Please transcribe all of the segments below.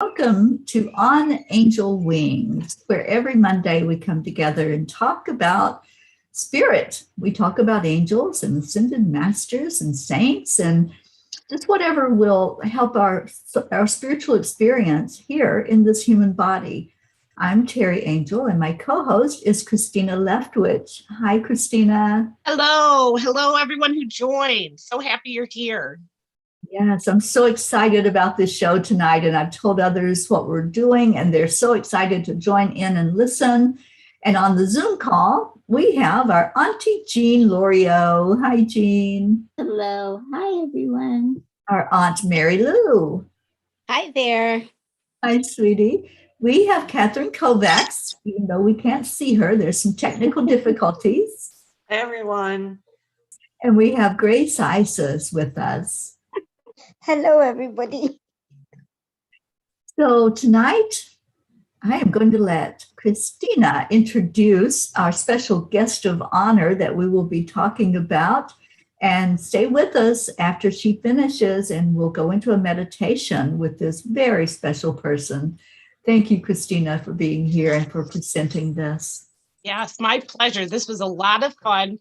Welcome to On Angel Wings, where every Monday we come together and talk about spirit. We talk about angels and ascended masters and saints and just whatever will help our spiritual experience here in this human body. I'm Teri Angel, and my co-host is Christina Leftwich. Hi, Christina. Hello, everyone who joined. So happy you're here. Yes, I'm so excited about this show tonight, and I've told others what we're doing, and they're so excited to join in and listen. And on the Zoom call, we have our Auntie Jean Lorio. Hi, Jean. Hello. Hi, everyone. Our Aunt Mary Lou. Hi there. Hi, sweetie. We have Catherine Kovacs, even though we can't see her. There's some technical difficulties. Hi, everyone. And we have Grace Isis with us. Hello, everybody. So tonight, I am going to let Christina introduce our special guest of honor that we will be talking about, and stay with us after she finishes, and we'll go into a meditation with this very special person. Thank you, Christina, for being here and for presenting this. Yes, my pleasure. This was a lot of fun.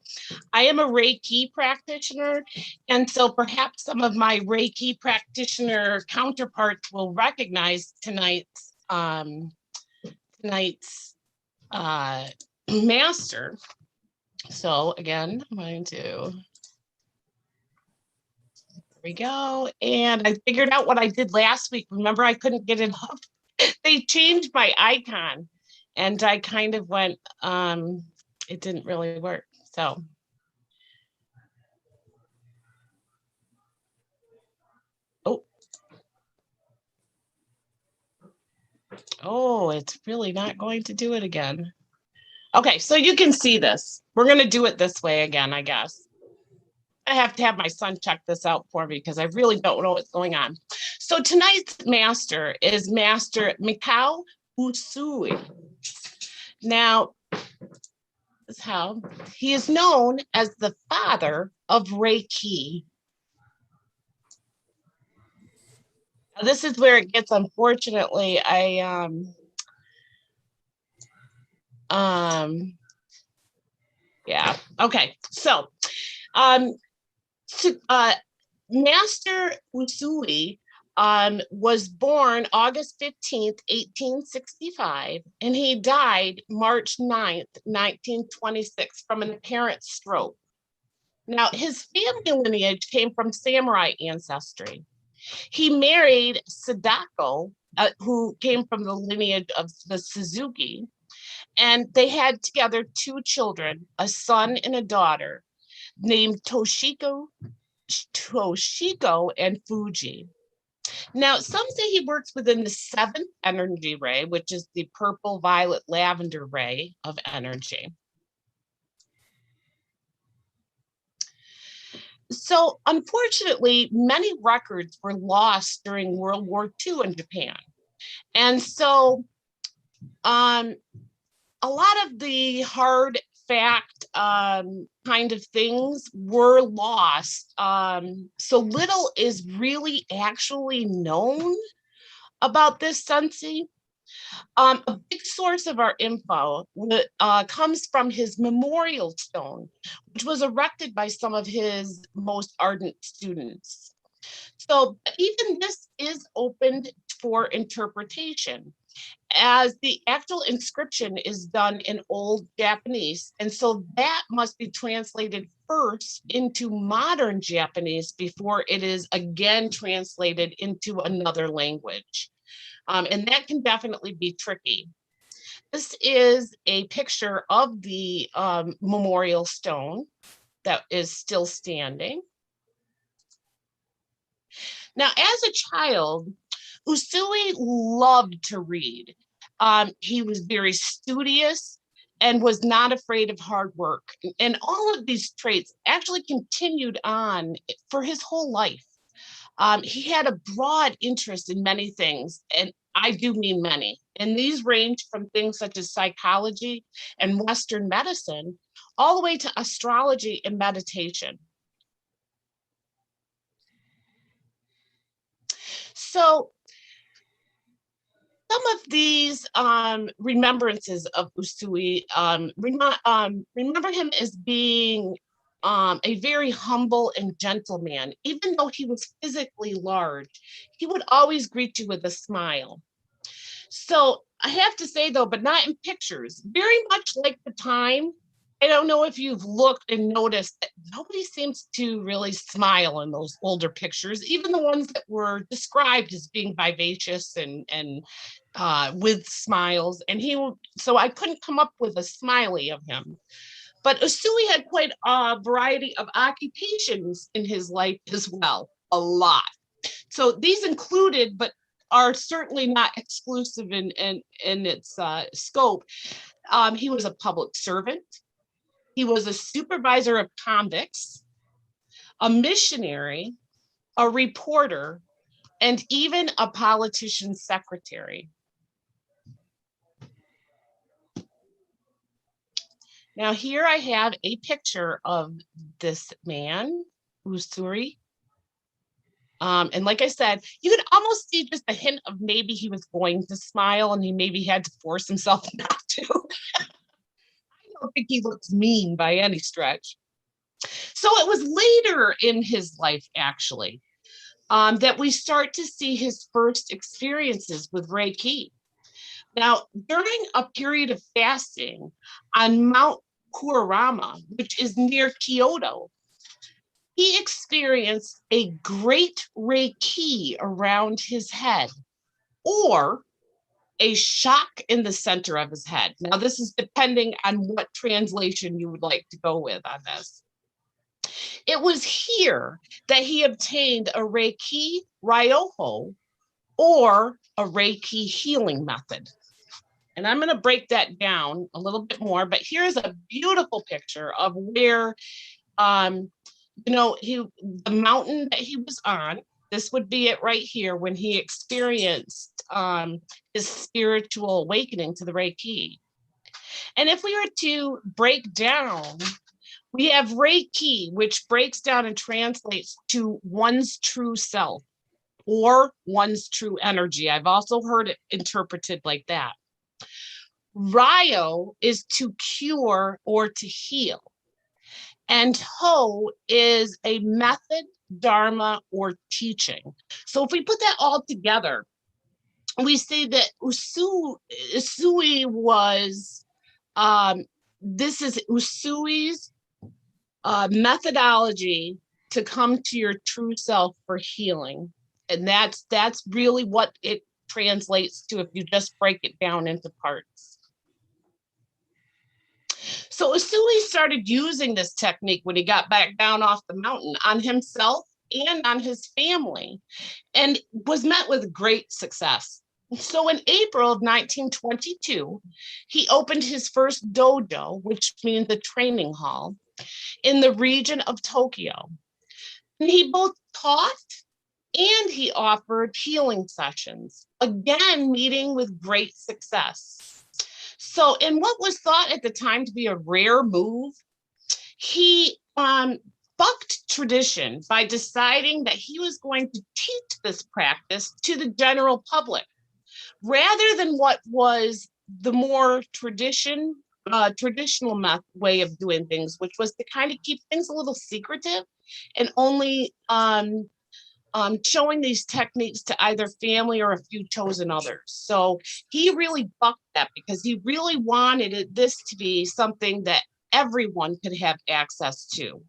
I am a Reiki practitioner, and so perhaps some of my Reiki practitioner counterparts will recognize tonight's master. So again, I'm going to, there we go. And I figured out what I did last week. Remember, I couldn't get it up. They changed my icon. And I kind of went, it didn't really work. So. Oh, it's really not going to do it again. Okay, so you can see this. We're going to do it this way again, I guess. I have to have my son check this out for me because I really don't know what's going on. So tonight's master is Master Mikao Wuzui. Now, this is how he is known as the father of Reiki. Now, this is where it gets, unfortunately, yeah, okay. So, Master Wuzui was born August 15th, 1865, and he died March 9th, 1926 from an apparent stroke. Now, his family lineage came from samurai ancestry. He married Sadako, who came from the lineage of the Suzuki, and they had together two children, a son and a daughter, named Toshiko and Fuji. Now, some say he works within the seventh energy ray, which is the purple, violet, lavender ray of energy. So, unfortunately, many records were lost during World War II in Japan. And so, a lot of the hard fact kind of things were lost. So little is really actually known about this sensei. A big source of our info comes from his memorial stone, which was erected by some of his most ardent students. So even this is opened for interpretation, as the actual inscription is done in Old Japanese. And so that must be translated first into modern Japanese before it is again translated into another language. And that can definitely be tricky. This is a picture of the memorial stone that is still standing. Now, as a child, Wuzui loved to read. He was very studious and was not afraid of hard work. And all of these traits actually continued on for his whole life. He had a broad interest in many things, and I do mean many. And these range from things such as psychology and Western medicine, all the way to astrology and meditation. So of these remembrances of Wuzui remember him as being a very humble and gentle man. Even though he was physically large, he would always greet you with a smile. So I have to say though, but not in pictures, very much like the time, I don't know if you've looked and noticed that nobody seems to really smile in those older pictures, even the ones that were described as being vivacious and with smiles. And so I couldn't come up with a smiley of him. But Wuzui had quite a variety of occupations in his life as well, a lot. So these included, but are certainly not exclusive in its scope. He was a public servant. He was a supervisor of convicts, a missionary, a reporter, and even a politician's secretary. Now here I have a picture of this man, Wuzui. And like I said, you could almost see just a hint of maybe he was going to smile and he maybe had to force himself not to. I don't think he looks mean by any stretch. So it was later in his life, actually, that we start to see his first experiences with Reiki. Now, during a period of fasting on Mount Kurama, which is near Kyoto, he experienced a great Reiki around his head, or a shock in the center of his head. Now, this is depending on what translation you would like to go with on this. It was here that he obtained a Reiki Ryoho, or a Reiki healing method. And I'm going to break that down a little bit more, but here's a beautiful picture of where, the mountain that he was on. This would be it right here when he experienced his spiritual awakening to the Reiki. And if we were to break down, we have Reiki, which breaks down and translates to one's true self or one's true energy. I've also heard it interpreted like that. Ryo is to cure or to heal. And Ho is a method, dharma, or teaching. So if we put that all together, we say that Wuzui was, this is Usui's methodology to come to your true self for healing. And that's really what it translates to if you just break it down into parts. So Wuzui started using this technique when he got back down off the mountain on himself and on his family, and was met with great success. So in April of 1922, he opened his first dojo, which means a training hall, in the region of Tokyo. And he both taught and he offered healing sessions, again, meeting with great success. So in what was thought at the time to be a rare move, he bucked tradition by deciding that he was going to teach this practice to the general public, rather than what was the more traditional way of doing things, which was to kind of keep things a little secretive and only showing these techniques to either family or a few chosen others. So he really bucked that because he really wanted this to be something that everyone could have access to.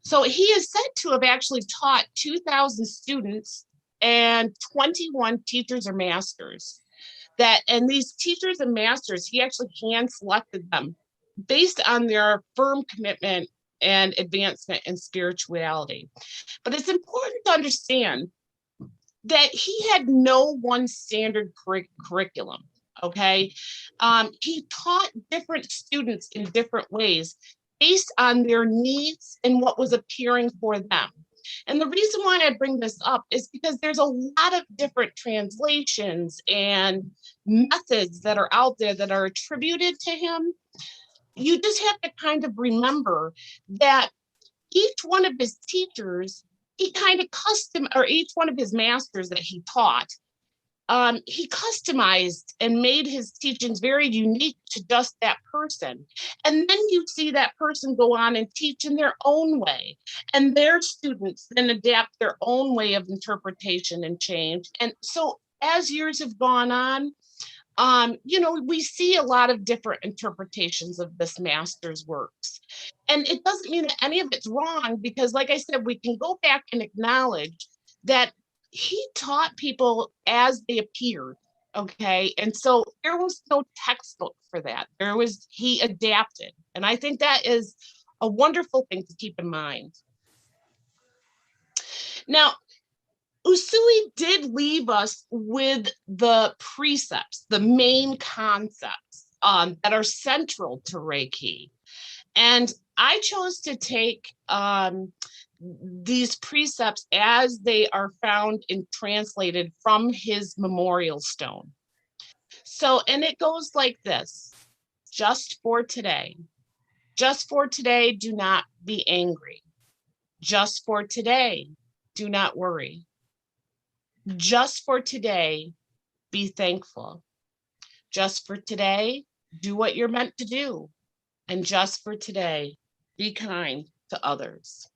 So he is said to have actually taught 2,000 students and 21 teachers or masters. And these teachers and masters, he actually hand selected them based on their firm commitment and advancement in spirituality. But it's important to understand that he had no one standard curriculum, okay? He taught different students in different ways based on their needs and what was appearing for them. And the reason why I bring this up is because there's a lot of different translations and methods that are out there that are attributed to him. You just have to kind of remember that each one of his teachers, he kind of or each one of his masters that he taught, he customized and made his teachings very unique to just that person. And then you see that person go on and teach in their own way, and their students then adapt their own way of interpretation and change. And so as years have gone on, we see a lot of different interpretations of this master's works. And it doesn't mean that any of it's wrong, because like I said, we can go back and acknowledge that he taught people as they appeared. Okay. And so there was no textbook for that. He adapted. And I think that is a wonderful thing to keep in mind. Now, Wuzui did leave us with the precepts, the main concepts that are central to Reiki. And I chose to take these precepts as they are found and translated from his memorial stone. So, and it goes like this: just for today. Just for today, do not be angry. Just for today, do not worry. Just for today, be thankful. Just for today, do what you're meant to do. And just for today, be kind to others.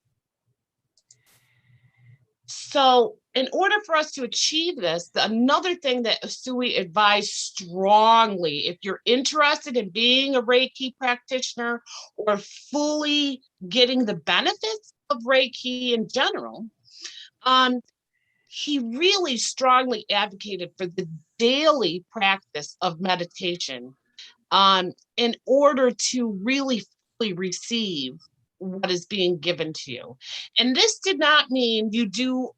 So in order for us to achieve this, another thing that Wuzui advised strongly, if you're interested in being a Reiki practitioner or fully getting the benefits of Reiki in general, he really strongly advocated for the daily practice of meditation in order to really fully receive what is being given to you. And this did not mean you do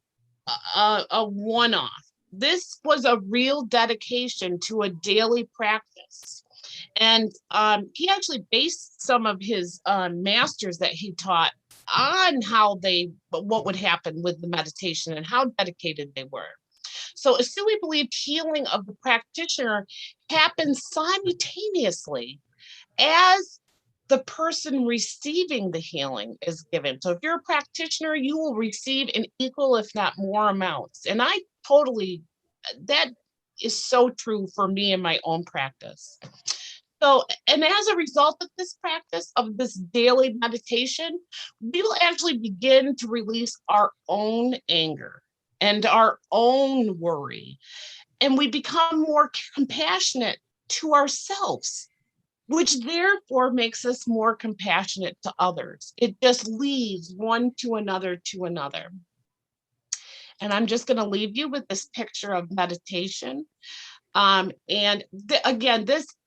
a one-off. This was a real dedication to a daily practice. And he actually based some of his masters that he taught on what would happen with the meditation and how dedicated they were. So Wuzui believed healing of the practitioner happens simultaneously as the person receiving the healing is given. So if you're a practitioner, you will receive an equal, if not more amounts. And that is so true for me in my own practice. So, and as a result of this practice, of this daily meditation, we will actually begin to release our own anger and our own worry. And we become more compassionate to ourselves, which therefore makes us more compassionate to others. It just leads one to another to another. And I'm just going to leave you with this picture of meditation. Again,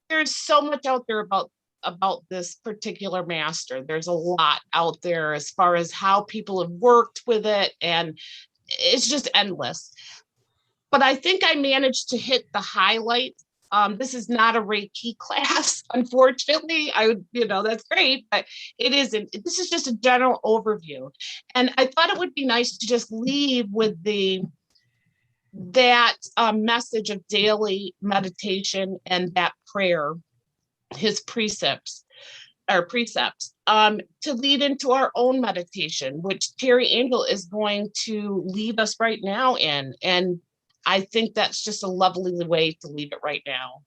there's so much out there about this particular master. There's a lot out there as far as how people have worked with it, and it's just endless. But I think I managed to hit the highlights. This is not a Reiki class, unfortunately. That's great, but it isn't. This is just a general overview. And I thought it would be nice to just leave with that message of daily meditation and that prayer, his precepts, to lead into our own meditation, which Teri Angel is going to lead us right now in. And I think that's just a lovely way to leave it right now.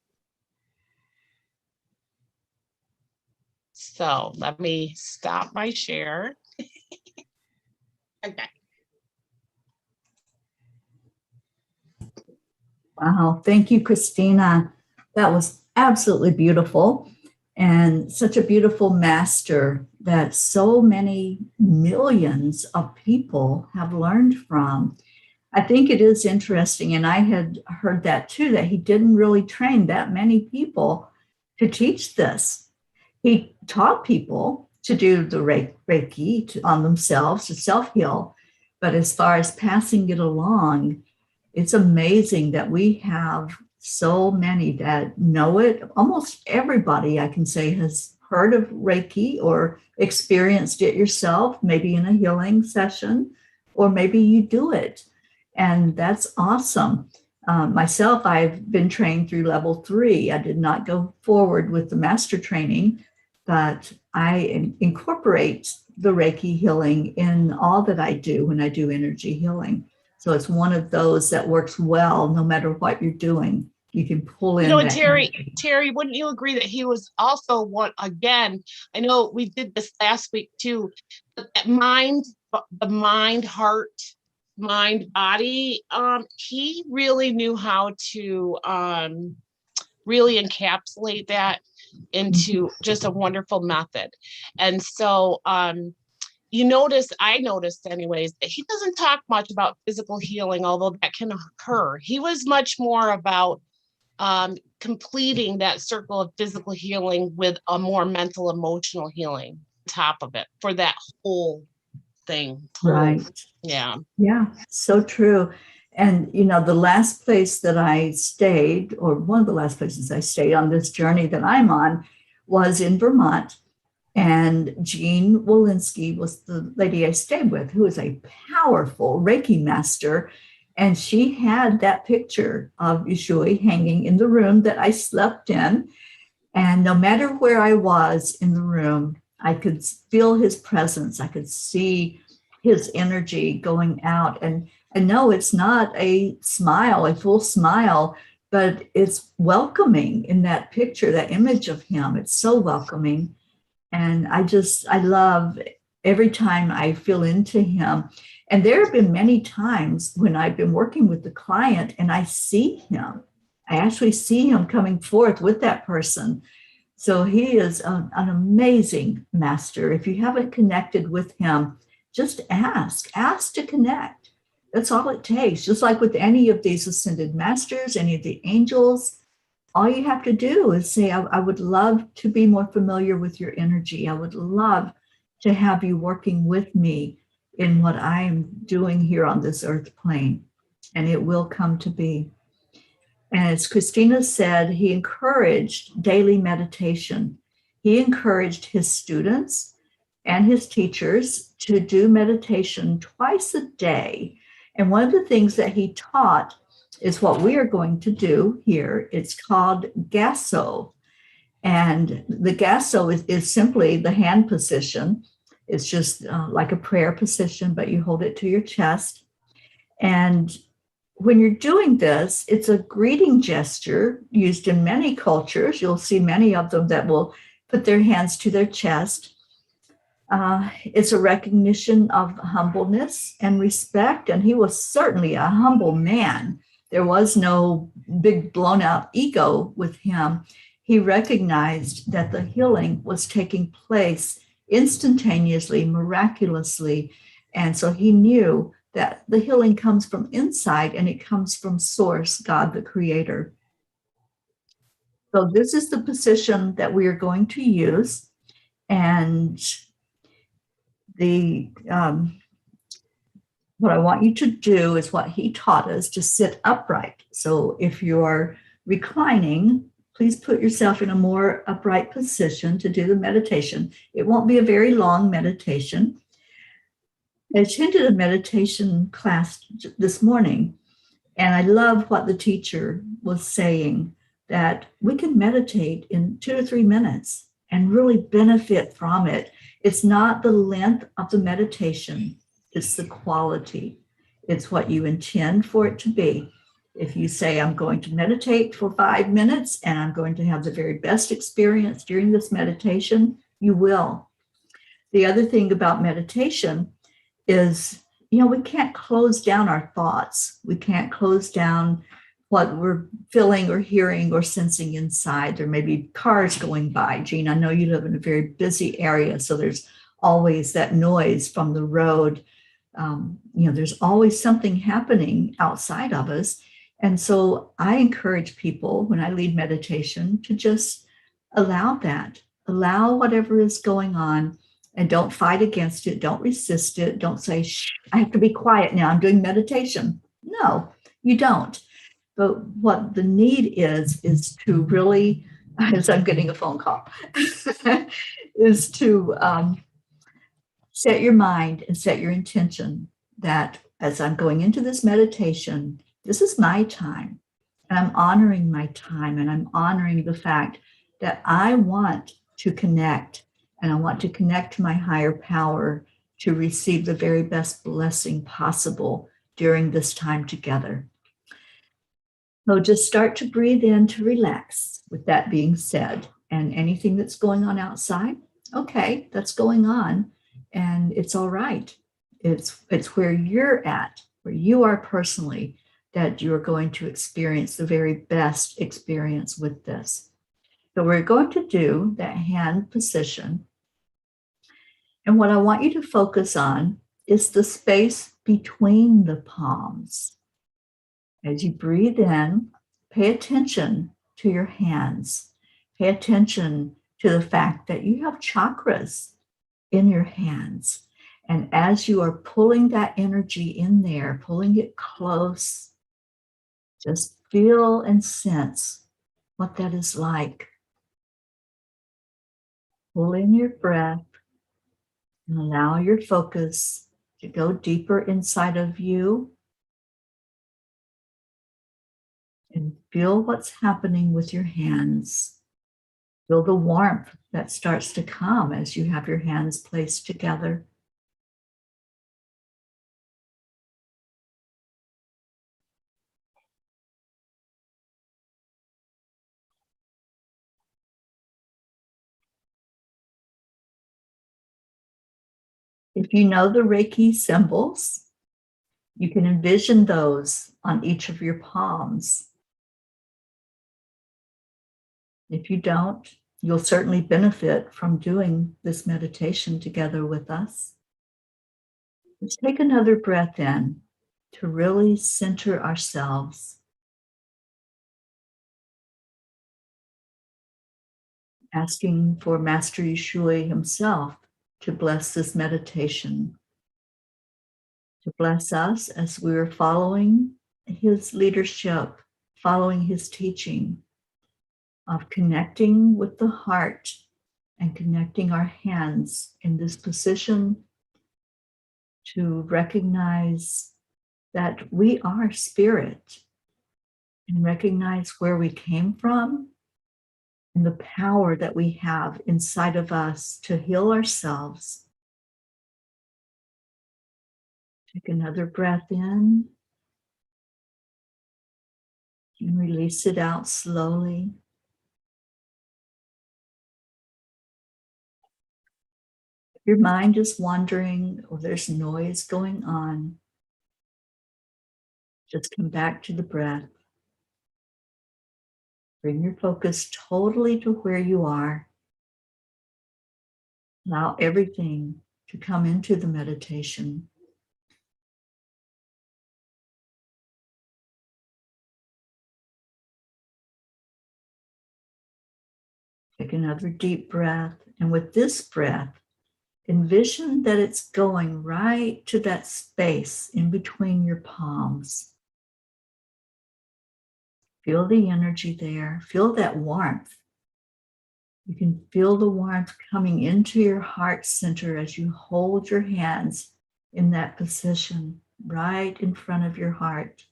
So let me stop my share. Okay. Wow. Thank you, Christina. That was absolutely beautiful, and such a beautiful master that so many millions of people have learned from. I think it is interesting, and I had heard that too, that he didn't really train that many people to teach this. He taught people to do the Reiki on themselves, to self-heal, but as far as passing it along, it's amazing that we have so many that know it. Almost everybody, I can say, has heard of Reiki or experienced it yourself, maybe in a healing session, or maybe you do it. And that's awesome. Myself, I've been trained through level 3. I did not go forward with the master training, but I incorporate the Reiki healing in all that I do when I do energy healing. So it's one of those that works well no matter what you're doing. You can pull in And that Teri, wouldn't you agree that he was also one, again, I know we did this last week too, but that the mind, heart, mind, body, he really knew how to really encapsulate that into just a wonderful method. And so I noticed anyways, that he doesn't talk much about physical healing, although that can occur. He was much more about completing that circle of physical healing with a more mental, emotional healing on top of it for that whole thing. Right. Yeah. Yeah, so true. And, the last place that I stayed, or one of the last places I stayed on this journey that I'm on, was in Vermont. And Jean Walensky was the lady I stayed with, who is a powerful Reiki master. And she had that picture of Wuzui hanging in the room that I slept in. And no matter where I was in the room, I could feel his presence. I could see his energy going out. And I know it's not a smile, a full smile, but it's welcoming in that picture, that image of him. It's so welcoming. And I love every time I feel into him. And there have been many times when I've been working with the client and I see him. I actually see him coming forth with that person. So he is an amazing master. If you haven't connected with him, just ask to connect. That's all it takes. Just like with any of these ascended masters, any of the angels, all you have to do is say, I would love to be more familiar with your energy. I would love to have you working with me in what I am doing here on this earth plane. And it will come to be. And as Christina said, he encouraged daily meditation. He encouraged his students and his teachers to do meditation twice a day. And one of the things that he taught is what we are going to do here. It's called Gasso. And the Gasso is simply the hand position. It's just like a prayer position, but you hold it to your chest. And when you're doing this, it's a greeting gesture used in many cultures. You'll see many of them that will put their hands to their chest. It's a recognition of humbleness and respect. And he was certainly a humble man. There was no big blown out ego with him. He recognized that the healing was taking place instantaneously, miraculously. And so he knew that the healing comes from inside and it comes from Source, God, the Creator. So this is the position that we are going to use. And what I want you to do is what he taught us, to sit upright. So if you are reclining, please put yourself in a more upright position to do the meditation. It won't be a very long meditation. I attended a meditation class this morning, and I love what the teacher was saying, that we can meditate in 2 to 3 minutes and really benefit from it. It's not the length of the meditation, it's the quality. It's what you intend for it to be. If you say, I'm going to meditate for 5 minutes and I'm going to have the very best experience during this meditation, you will. The other thing about meditation is, we can't close down our thoughts. We can't close down what we're feeling or hearing or sensing inside. There may be cars going by. Jean, I know you live in a very busy area, so there's always that noise from the road. There's always something happening outside of us. And so I encourage people when I lead meditation to just allow whatever is going on, and don't fight against it. Don't resist it. Don't say, shh, I have to be quiet now, I'm doing meditation. No, you don't. But what the need is to really, as I'm getting a phone call, is to set your mind and set your intention that as I'm going into this meditation, this is my time. And I'm honoring my time, and I'm honoring the fact that I want to connect, and I want to connect to my higher power to receive the very best blessing possible during this time together. So just start to breathe in to relax. With that being said, and anything that's going on outside, okay, that's going on, and it's all right. It's where you're at, where you are personally, that you're going to experience the very best experience with this. So we're going to do that hand position. And what I want you to focus on is the space between the palms. As you breathe in, pay attention to your hands. Pay attention to the fact that you have chakras in your hands. And as you are pulling that energy in there, pulling it close, just feel and sense what that is like. Pull in your breath and allow your focus to go deeper inside of you. And feel what's happening with your hands. Feel the warmth that starts to come as you have your hands placed together. If you know the Reiki symbols, you can envision those on each of your palms. If you don't, you'll certainly benefit from doing this meditation together with us. Let's take another breath in to really center ourselves. Asking for Master Wuzui himself to bless this meditation, to bless us as we are following his leadership, following his teaching of connecting with the heart and connecting our hands in this position to recognize that we are spirit and recognize where we came from and the power that we have inside of us to heal ourselves. Take another breath in and release it out slowly. If your mind is wandering or there's noise going on, just come back to the breath. Bring your focus totally to where you are. Allow everything to come into the meditation. Take another deep breath. And with this breath, envision that it's going right to that space in between your palms. Feel the energy there. Feel that warmth. You can feel the warmth coming into your heart center as you hold your hands in that position right in front of your heart.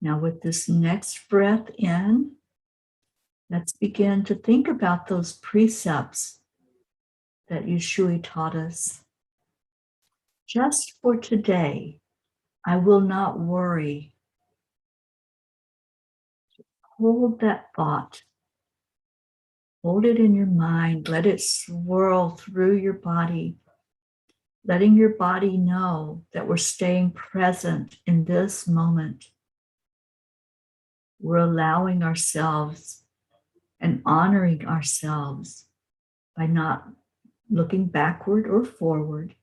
Now with this next breath in, let's begin to think about those precepts that Wuzui taught us. Just for today, I will not worry. Hold that thought. Hold it in your mind. Let it swirl through your body, letting your body know that we're staying present in this moment. We're allowing ourselves and honoring ourselves by not looking backward or forward.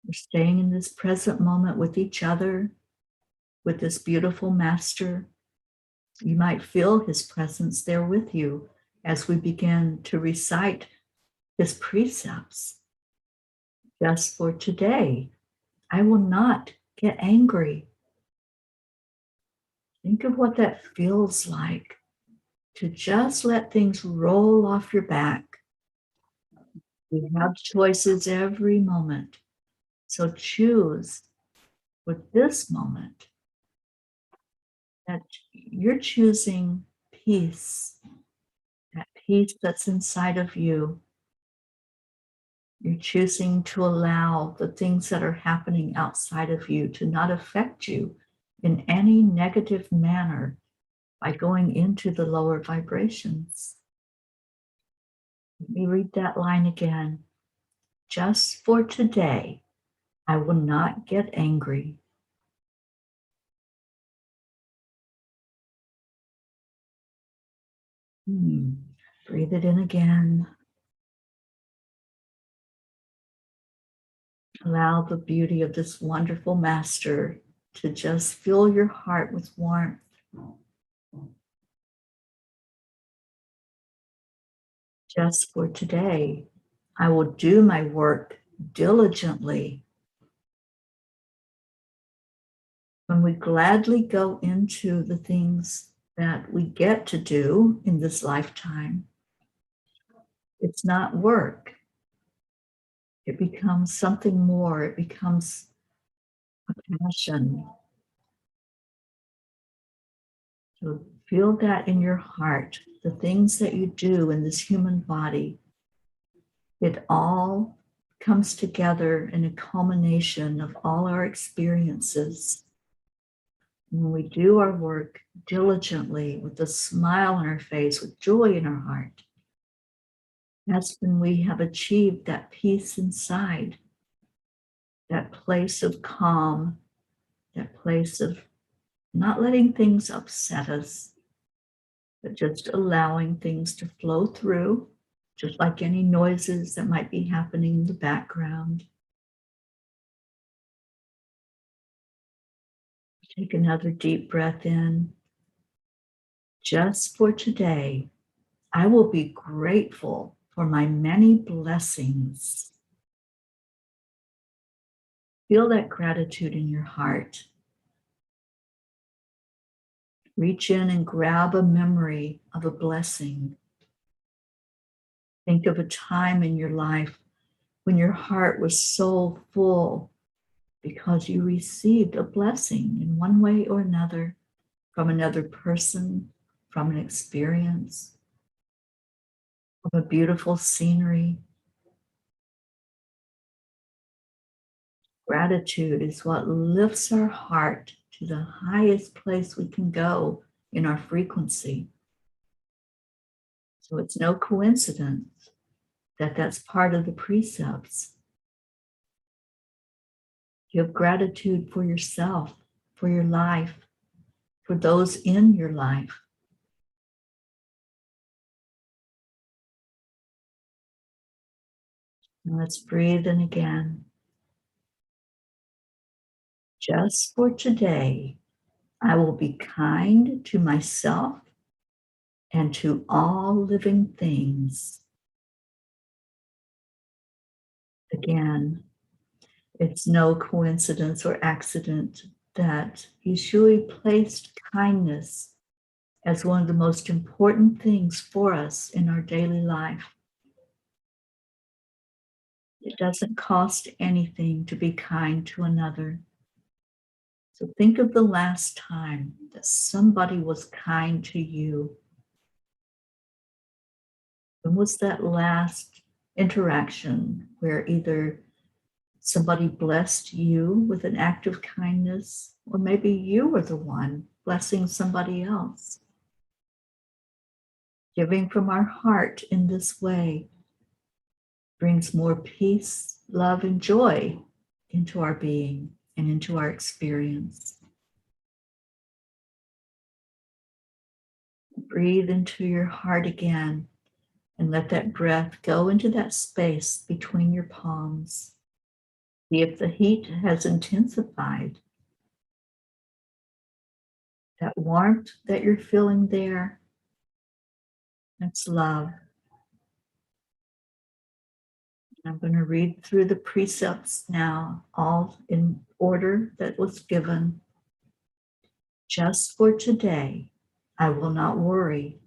We're staying in this present moment with each other, with this beautiful master. You might feel his presence there with you as we begin to recite his precepts. Just for today, I will not get angry. Think of what that feels like to just let things roll off your back. We have choices every moment. So choose with this moment that you're choosing peace peace that's inside of you. You're choosing to allow the things that are happening outside of you to not affect you in any negative manner by going into the lower vibrations. Let me read that line again. Just for today, I will not get angry. Breathe it in again. Allow the beauty of this wonderful master to just fill your heart with warmth. Just for today, I will do my work diligently. When we gladly go into the things that we get to do in this lifetime, it's not work. It becomes something more. It becomes a passion. So feel that in your heart. The things that you do in this human body, it all comes together in a culmination of all our experiences. When we do our work diligently, with a smile on our face, with joy in our heart, that's when we have achieved that peace inside, that place of calm, that place of not letting things upset us, but just allowing things to flow through, just like any noises that might be happening in the background. Take another deep breath in. Just for today, I will be grateful for my many blessings. Feel that gratitude in your heart. Reach in and grab a memory of a blessing. Think of a time in your life when your heart was so full because you received a blessing in one way or another from another person, from an experience, from a beautiful scenery. Gratitude is what lifts our heart to the highest place we can go in our frequency. So it's no coincidence that that's part of the precepts. Give gratitude for yourself, for your life, for those in your life. And let's breathe in again. Just for today, I will be kind to myself and to all living things. Again, it's no coincidence or accident that Wuzui placed kindness as one of the most important things for us in our daily life. It doesn't cost anything to be kind to another. So think of the last time that somebody was kind to you. When was that last interaction where either somebody blessed you with an act of kindness, or maybe you were the one blessing somebody else? Giving from our heart in this way brings more peace, love, and joy into our being and into our experience. Breathe into your heart again and let that breath go into that space between your palms. See if the heat has intensified. That warmth that you're feeling there, that's love. I'm going to read through the precepts now, all in order that was given. Just for today, I will not worry.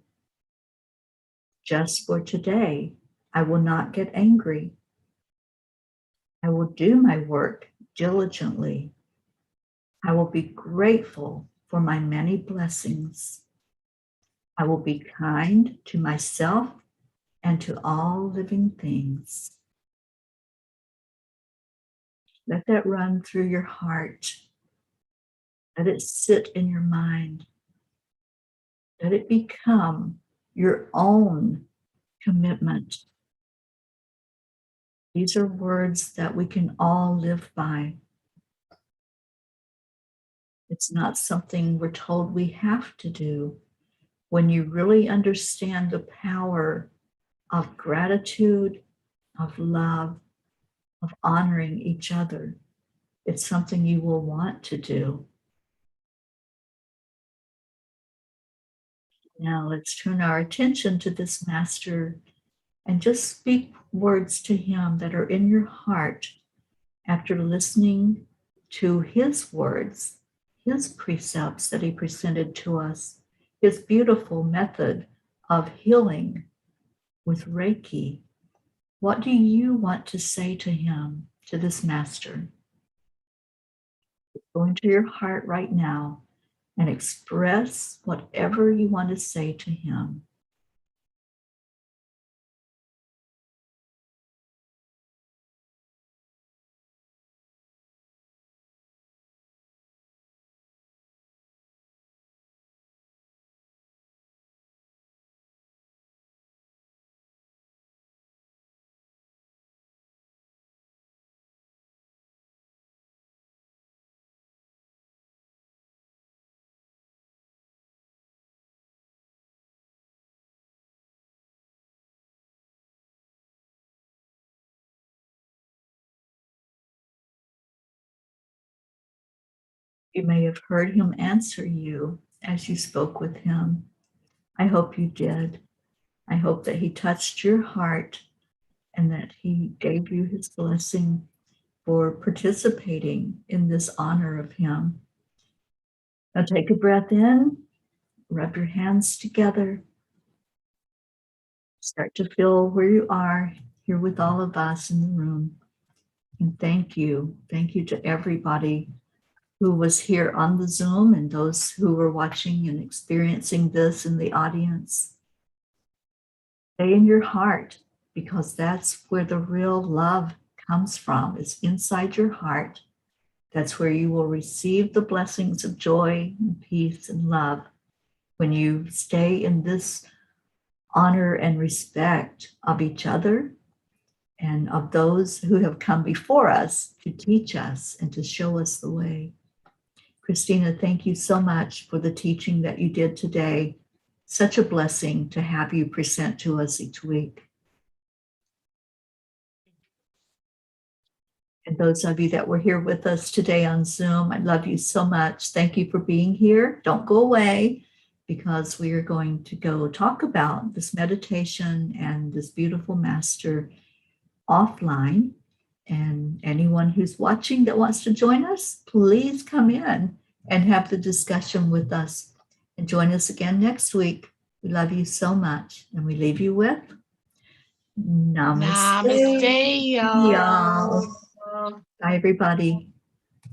Just for today, I will not get angry. I will do my work diligently. I will be grateful for my many blessings. I will be kind to myself and to all living things. Let that run through your heart. Let it sit in your mind. Let it become your own commitment. These are words that we can all live by. It's not something we're told we have to do. When you really understand the power of gratitude, of love, of honoring each other, it's something you will want to do. Now let's turn our attention to this master and just speak words to him that are in your heart after listening to his words, his precepts that he presented to us, his beautiful method of healing with Reiki. What do you want to say to him, to this master? Go into your heart right now and express whatever you want to say to him. You may have heard him answer you as you spoke with him. I hope you did. I hope that he touched your heart and that he gave you his blessing for participating in this honor of him. Now take a breath in, rub your hands together, start to feel where you are here with all of us in the room. And thank you. Thank you to everybody who was here on the Zoom and those who were watching and experiencing this in the audience. Stay in your heart, because that's where the real love comes from. It's inside your heart. That's where you will receive the blessings of joy and peace and love when you stay in this honor and respect of each other and of those who have come before us to teach us and to show us the way. Christina, thank you so much for the teaching that you did today. Such a blessing to have you present to us each week. And those of you that were here with us today on Zoom, I love you so much. Thank you for being here. Don't go away, because we are going to go talk about this meditation and this beautiful master offline. And anyone who's watching that wants to join us, please come in and have the discussion with us. And join us again next week. We love you so much. And we leave you with Namaste. Namaste, Y'all. y'all. Bye, everybody.